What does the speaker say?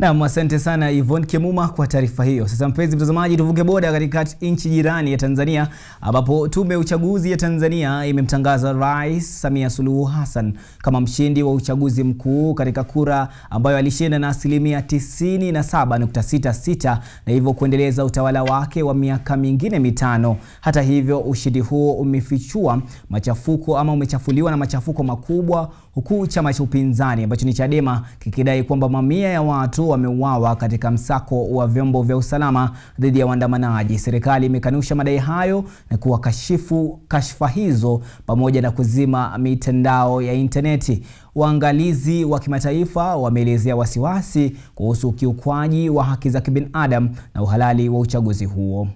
Na asante sana Yvonne Kemuma kwa taarifa hiyo. Sasa mpenzi mtazamaji, tuvuke boda katika nchi jirani ya Tanzania ambapo tume ya uchaguzi ya Tanzania imemtangaza Rais Samia Suluhu Hassan kama mshindi wa uchaguzi mkuu katika kura ambayo alishinda na 97.66 na hivyo kuendeleza utawala wake wa miaka mingine mitano. Hata hivyo ushindi huo umefichua machafuko ama umechafuliwa na machafuko makubwa, huku chama cha upinzani ambacho ni Chadema kikidai kwamba mamia ya watu wameuawa katika msako wa vyombo vya usalama dhidi ya waandamanaji. Serikali imekanusha madai hayo na kuwakashifu kashfa hizo pamoja na kuzima mitandao ya interneti. Waangalizi wa kimataifa wameelezea wasiwasi kuhusu ukiukwaji wa haki za kibinadamu na uhalali wa uchaguzi huo.